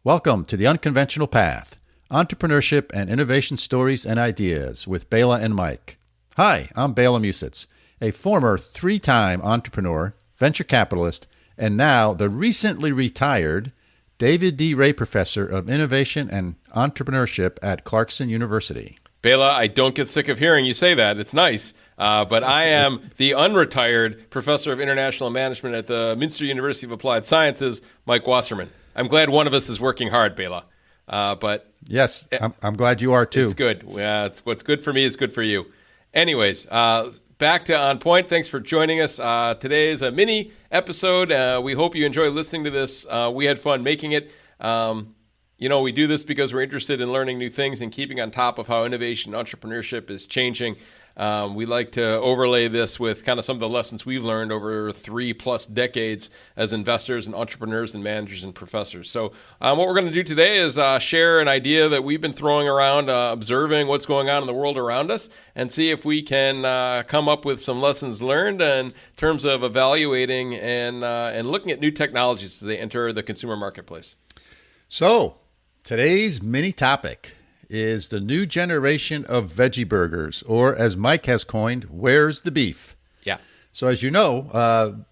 Welcome to The Unconventional Path, Entrepreneurship and Innovation Stories and Ideas with Bela and Mike. Hi, I'm Bela Musitz, a former three-time entrepreneur, venture capitalist, and now the recently retired David D. Ray Professor of Innovation and Entrepreneurship at Clarkson University. Bela, I don't get sick of hearing you say that. It's nice. But I am the unretired Professor of International Management at the Münster University of Applied Sciences, Mike Wasserman. I'm glad one of us is working hard, Bela. But yes, I'm glad you are too. It's good. Yeah, what's good for me is good for you. Anyways, back to On Point. Thanks for joining us. Today is a mini episode. We hope you enjoy listening to this. We had fun making it. We do this because we're interested in learning new things and keeping on top of how innovation and entrepreneurship is changing. We like to overlay this with kind of some of the lessons we've learned over 3+ decades as investors and entrepreneurs and managers and professors. So what we're going to do today is share an idea that we've been throwing around, observing what's going on in the world around us, and see if we can come up with some lessons learned in terms of evaluating and looking at new technologies as they enter the consumer marketplace. So today's mini topic is the new generation of veggie burgers, or as Mike has coined, where's the beef? Yeah. So as you know,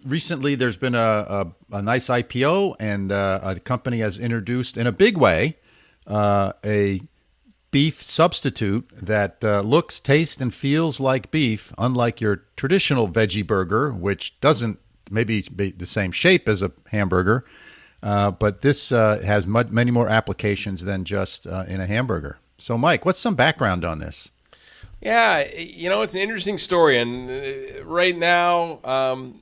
recently there's been a nice IPO, and a company has introduced in a big way a beef substitute that looks, tastes, and feels like beef, unlike your traditional veggie burger, which doesn't maybe be the same shape as a hamburger. But this has many more applications than just in a hamburger. So, Mike, what's some background on this? Yeah, it's an interesting story. And right now,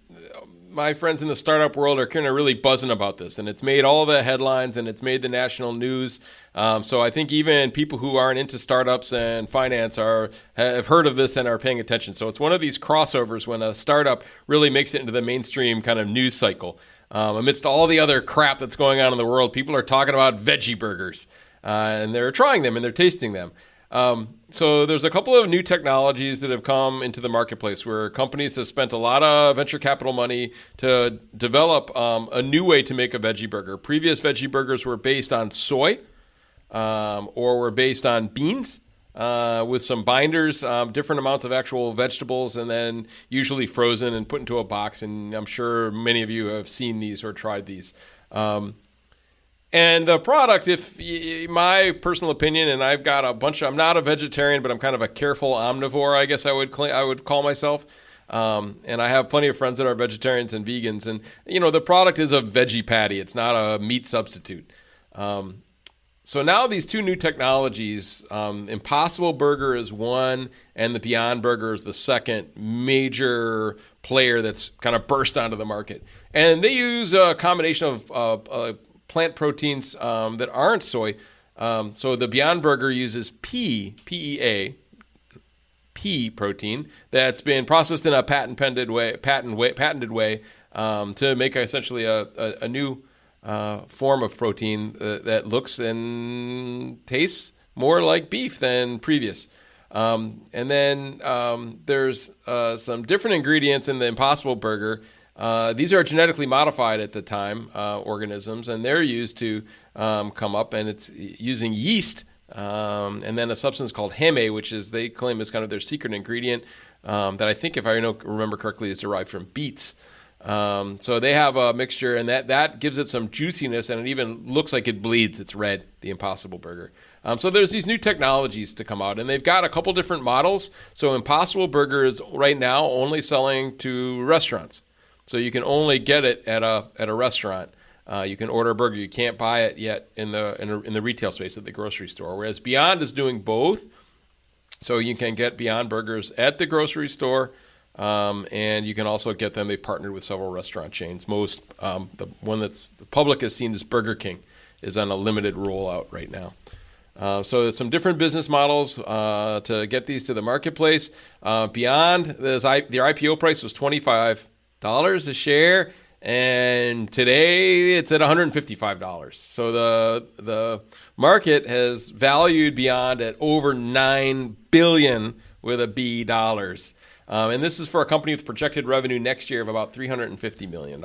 my friends in the startup world are kind of really buzzing about this. And it's made all the headlines and it's made the national news. So I think even people who aren't into startups and finance have heard of this and are paying attention. So it's one of these crossovers when a startup really makes it into the mainstream kind of news cycle. Amidst all the other crap that's going on in the world, people are talking about veggie burgers, and they're trying them and they're tasting them. So there's a couple of new technologies that have come into the marketplace where companies have spent a lot of venture capital money to develop a new way to make a veggie burger. Previous veggie burgers were based on soy or were based on beans. With some binders, different amounts of actual vegetables, and then usually frozen and put into a box. And I'm sure many of you have seen these or tried these. And the product, my personal opinion, and I've got I'm not a vegetarian, but I'm kind of a careful omnivore, I guess I would call myself. And I have plenty of friends that are vegetarians and vegans. And, the product is a veggie patty. It's not a meat substitute. So now these two new technologies, Impossible Burger is one, and the Beyond Burger is the second major player that's kind of burst onto the market. And they use a combination of plant proteins that aren't soy. So the Beyond Burger uses pea protein that's been processed in a patented way to make essentially a new form of protein that looks and tastes more like beef than previous. And then there's some different ingredients in the Impossible Burger. These are genetically modified at the time organisms, and they're used to come up, and it's using yeast and then a substance called heme, which they claim is kind of their secret ingredient that I think, if I remember correctly, is derived from beets. So they have a mixture, and that gives it some juiciness, and it even looks like it bleeds. It's red, the Impossible Burger. So there's these new technologies to come out, and they've got a couple different models. So Impossible Burger is right now only selling to restaurants. So you can only get it at a restaurant. You can order a burger. You can't buy it yet in the retail space at the grocery store. Whereas Beyond is doing both. So you can get Beyond Burgers at the grocery store. And you can also get them. They've partnered with several restaurant chains. The one that's the public has seen is Burger King is on a limited rollout right now. So some different business models to get these to the marketplace. Beyond, their IPO price was $25 a share, and today it's at $155. So the market has valued Beyond at over $9 billion with a B dollars. And this is for a company with projected revenue next year of about $350 million.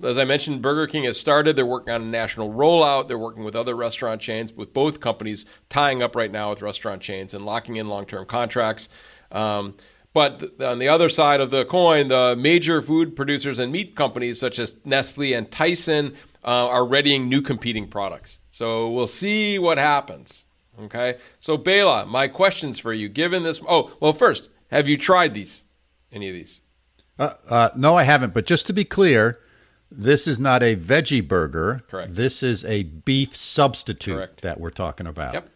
As I mentioned, Burger King has started. They're working on a national rollout. They're working with other restaurant chains, with both companies tying up right now with restaurant chains and locking in long-term contracts. But on the other side of the coin, the major food producers and meat companies such as Nestle and Tyson are readying new competing products. So we'll see what happens. Okay. So Bela, my questions for you, given this. Oh, well, first, have you tried these? Any of these? No, I haven't. But just to be clear, this is not a veggie burger. Correct. This is a beef substitute. Correct. That we're talking about. Yep.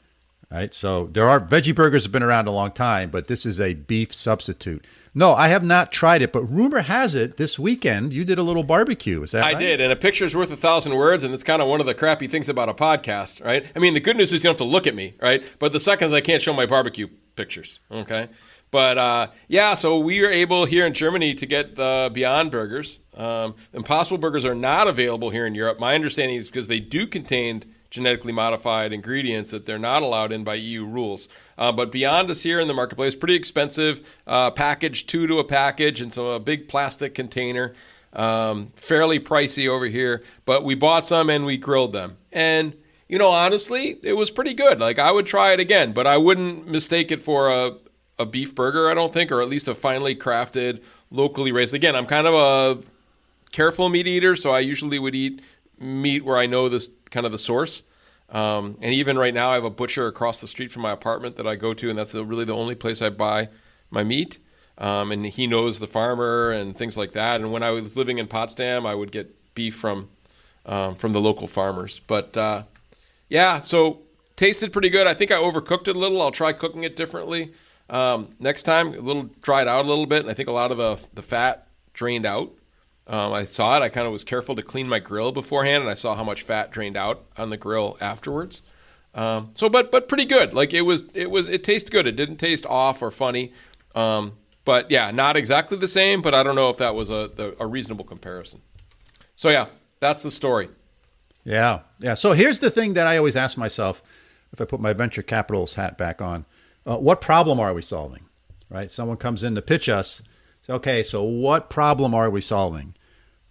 Right. So there are veggie burgers have been around a long time, but this is a beef substitute. No, I have not tried it, but rumor has it this weekend you did a little barbecue. Is that right? I did, and a picture's worth 1,000 words, and it's kind of one of the crappy things about a podcast, right? I mean, the good news is you don't have to look at me, right? But the second is I can't show my barbecue pictures, okay? But yeah, so we were able here in Germany to get the Beyond Burgers. Impossible Burgers are not available here in Europe. My understanding is because they do contain genetically modified ingredients that they're not allowed in by EU rules. But Beyond is here in the marketplace. Pretty expensive package, 2 to a package, and so a big plastic container. Fairly pricey over here. But we bought some and we grilled them. And, you know, honestly, it was pretty good. Like, I would try it again, but I wouldn't mistake it for a beef burger, I don't think, or at least a finely crafted, locally raised. Again, I'm kind of a careful meat eater, so I usually would eat meat where I know this kind of the source. And even right now, I have a butcher across the street from my apartment that I go to, and that's really the only place I buy my meat. And he knows the farmer and things like that. And when I was living in Potsdam, I would get beef from the local farmers. But yeah, so tasted pretty good. I think I overcooked it a little. I'll try cooking it differently next time. A little dried out a little bit, and I think a lot of the fat drained out. I saw it. I kind of was careful to clean my grill beforehand, and I saw how much fat drained out on the grill afterwards. But pretty good. Like it tastes good. It didn't taste off or funny. But yeah, not exactly the same. But I don't know if that was a reasonable comparison. So yeah, that's the story. Yeah. So here's the thing that I always ask myself, if I put my venture capitalist hat back on, what problem are we solving? Right? Someone comes in to pitch us. Say, okay, so what problem are we solving?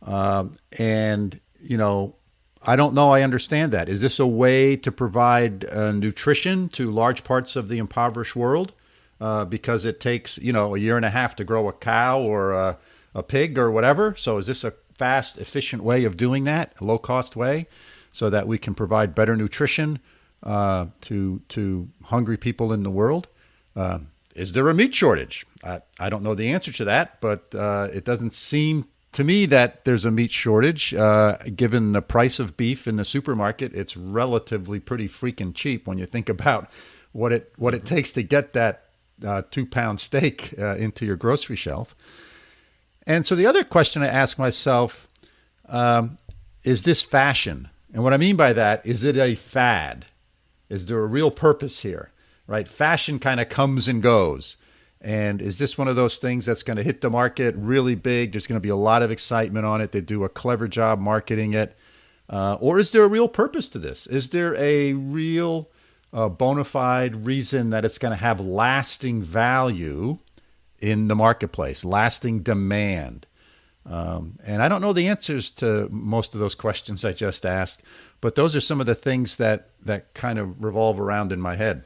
And, you know, I don't know I understand that. Is this a way to provide nutrition to large parts of the impoverished world? Because it takes, you know, a year and a half to grow a cow or a pig or whatever. So is this a fast, efficient way of doing that, a low-cost way, so that we can provide better nutrition to hungry people in the world? Is there a meat shortage? I don't know the answer to that, but it doesn't seem to me that there's a meat shortage. Given the price of beef in the supermarket, it's relatively pretty freaking cheap when you think about what it takes to get that 2-pound steak into your grocery shelf. And so the other question I ask myself, is this fashion? And what I mean by that, is it a fad? Is there a real purpose here? Right? Fashion kind of comes and goes. And is this one of those things that's going to hit the market really big? There's going to be a lot of excitement on it. They do a clever job marketing it. Or is there a real purpose to this? Is there a real bona fide reason that it's going to have lasting value in the marketplace, lasting demand? And I don't know the answers to most of those questions I just asked, but those are some of the things that kind of revolve around in my head.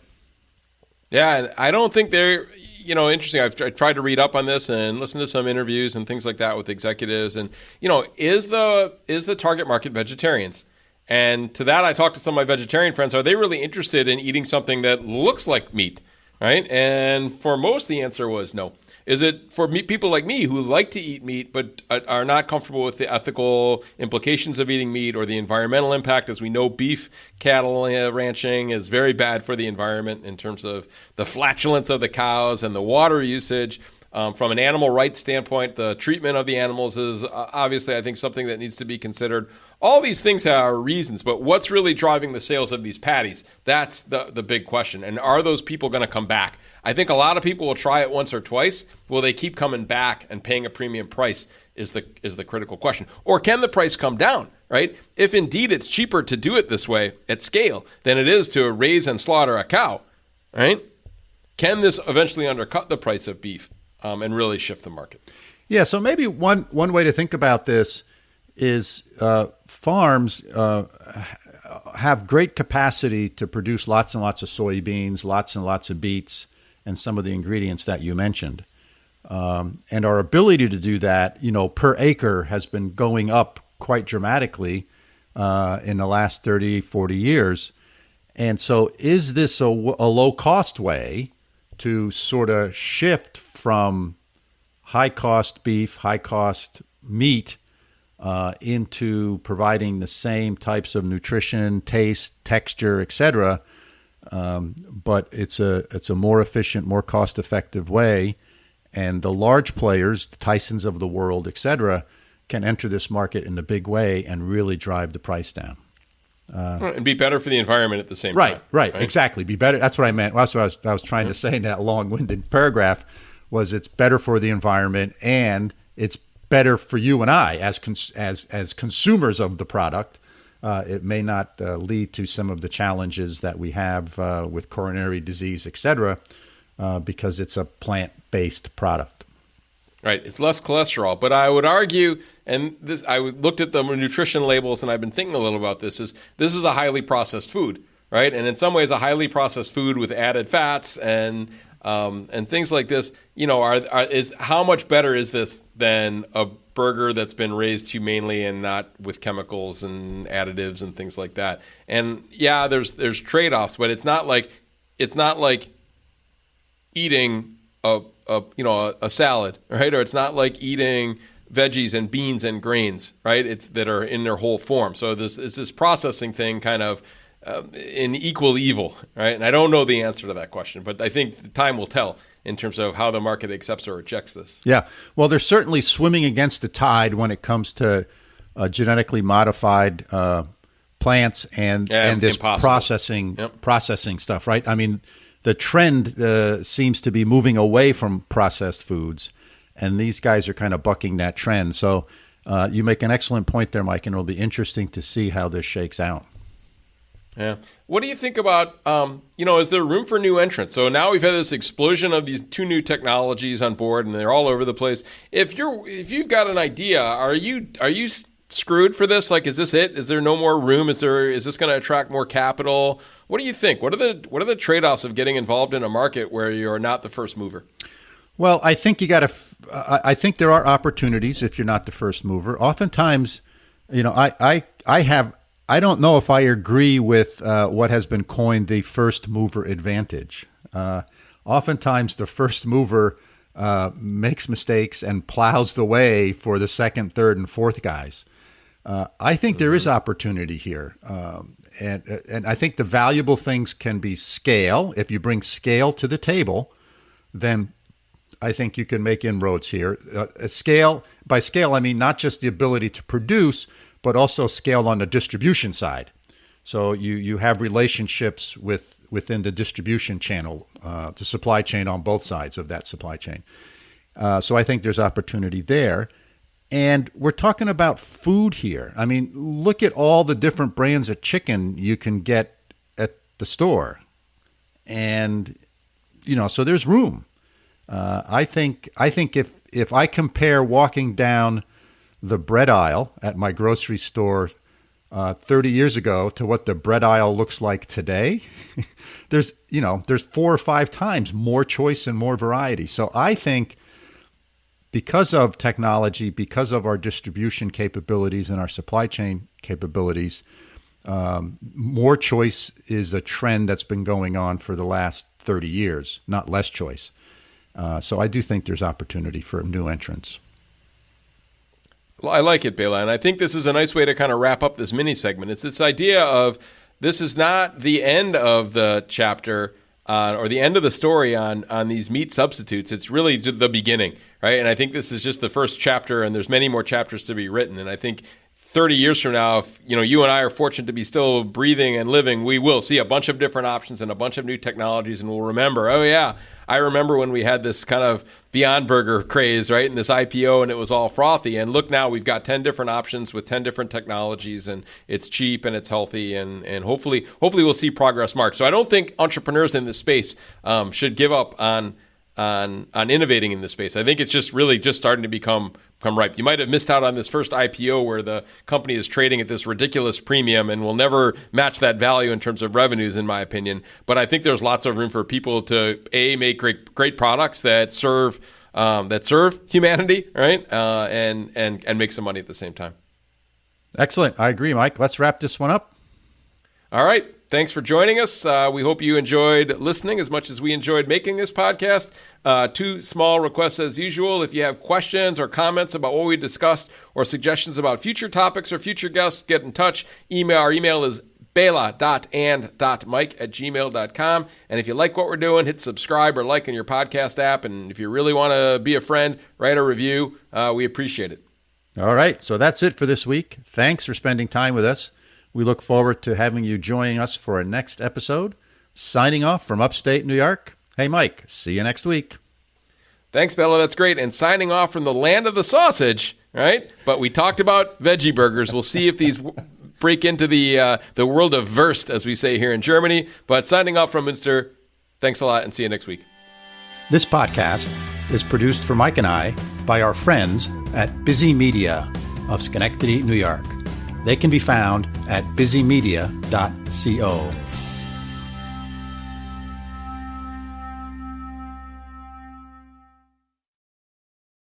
Yeah, and I don't think they're, you know, interesting. I tried to read up on this and listen to some interviews and things like that with executives. And, you know, is the target market vegetarians? And to that, I talked to some of my vegetarian friends. Are they really interested in eating something that looks like meat, right? And for most, the answer was no. Is it for people like me who like to eat meat but are not comfortable with the ethical implications of eating meat or the environmental impact? As we know, beef cattle ranching is very bad for the environment in terms of the flatulence of the cows and the water usage. From an animal rights standpoint, the treatment of the animals is obviously, I think, something that needs to be considered. All these things have reasons, but what's really driving the sales of these patties? That's the big question. And are those people going to come back? I think a lot of people will try it once or twice. Will they keep coming back and paying a premium price is the critical question. Or can the price come down, right? If indeed it's cheaper to do it this way at scale than it is to raise and slaughter a cow, right? Can this eventually undercut the price of beef and really shift the market? Yeah, so maybe one way to think about this is farms have great capacity to produce lots and lots of soybeans, lots and lots of beets, and some of the ingredients that you mentioned. And our ability to do that, per acre has been going up quite dramatically in the last 30, 40 years. And so is this a low-cost way to sort of shift from high-cost beef, high-cost meat into providing the same types of nutrition, taste, texture, etc., but it's a more efficient, more cost-effective way, and the large players, the Tysons of the world, etc., can enter this market in a big way and really drive the price down. And be better for the environment at the same time. Right, exactly. Be better. That's what I meant. That's what I was trying to say in that long-winded paragraph. Was it's better for the environment and it's better for you and I as consumers of the product. It may not lead to some of the challenges that we have with coronary disease, et cetera, because it's a plant-based product. Right. It's less cholesterol. But I would argue, and this, I looked at the nutrition labels and I've been thinking a little about this is a highly processed food, right? And in some ways, a highly processed food with added fats and things like this, is how much better is this than a burger that's been raised humanely and not with chemicals and additives and things like that? And yeah, there's trade-offs, but it's not like eating a salad, right? Or it's not like eating veggies and beans and grains, right? That are in their whole form. So it's this processing thing kind of in equal evil, right? And I don't know the answer to that question, but I think the time will tell in terms of how the market accepts or rejects this. Yeah. Well, they're certainly swimming against the tide when it comes to genetically modified plants and this processing stuff, right? I mean, the trend seems to be moving away from processed foods, and these guys are kind of bucking that trend. So you make an excellent point there, Mike, and it'll be interesting to see how this shakes out. Yeah. What do you think about, is there room for new entrants? So now we've had this explosion of these two new technologies on board, and they're all over the place. If you've got an idea, are you screwed for this? Like, is this it? Is there no more room? Is this going to attract more capital? What do you think? What are the trade-offs of getting involved in a market where you're not the first mover? Well, I think I think there are opportunities if you're not the first mover. Oftentimes, I don't know if I agree with what has been coined the first mover advantage. Oftentimes, the first mover makes mistakes and plows the way for the second, third, and fourth guys. I think there is opportunity here. And I think the valuable things can be scale. If you bring scale to the table, then I think you can make inroads here. By scale, I mean not just the ability to produce, but also scale on the distribution side. So you have relationships within the distribution channel, the supply chain on both sides of that supply chain. So I think there's opportunity there. And we're talking about food here. I mean, look at all the different brands of chicken you can get at the store. And, so there's room. I think if I compare walking down the bread aisle at my grocery store 30 years ago to what the bread aisle looks like today, there's 4 or 5 times more choice and more variety. So I think because of technology, because of our distribution capabilities and our supply chain capabilities, more choice is a trend that's been going on for the last 30 years, not less choice. So I do think there's opportunity for new entrants. Well, I like it, Bela, and I think this is a nice way to kind of wrap up this mini segment. It's this idea of this is not the end of the chapter or the end of the story on these meat substitutes. It's really the beginning, right? And I think this is just the first chapter, and there's many more chapters to be written. And I think 30 years from now, if you and I are fortunate to be still breathing and living, we will see a bunch of different options and a bunch of new technologies, and we'll remember, oh yeah, I remember when we had this kind of Beyond Burger craze, right, and this IPO, and it was all frothy. And look now, we've got 10 different options with 10 different technologies, and it's cheap and it's healthy, and hopefully we'll see progress marked. So I don't think entrepreneurs in this space should give up on innovating in this space. I think it's just really just starting to become ripe. You might have missed out on this first IPO where the company is trading at this ridiculous premium and will never match that value in terms of revenues, in my opinion. But I think there's lots of room for people to make great products that serve humanity, right? And make some money at the same time. Excellent. I agree, Mike. Let's wrap this one up. All right. Thanks for joining us. We hope you enjoyed listening as much as we enjoyed making this podcast. 2 small requests as usual. If you have questions or comments about what we discussed or suggestions about future topics or future guests, get in touch. Our email is bela.and.mike@gmail.com. And if you like what we're doing, hit subscribe or like in your podcast app. And if you really want to be a friend, write a review. We appreciate it. All right. So that's it for this week. Thanks for spending time with us. We look forward to having you join us for our next episode. Signing off from upstate New York. Hey, Mike, see you next week. Thanks, Bella. That's great. And signing off from the land of the sausage, right? But we talked about veggie burgers. We'll see if these break into the world of Wurst, as we say here in Germany. But signing off from Münster, thanks a lot and see you next week. This podcast is produced for Mike and I by our friends at Busy Media of Schenectady, New York. They can be found at busymedia.co.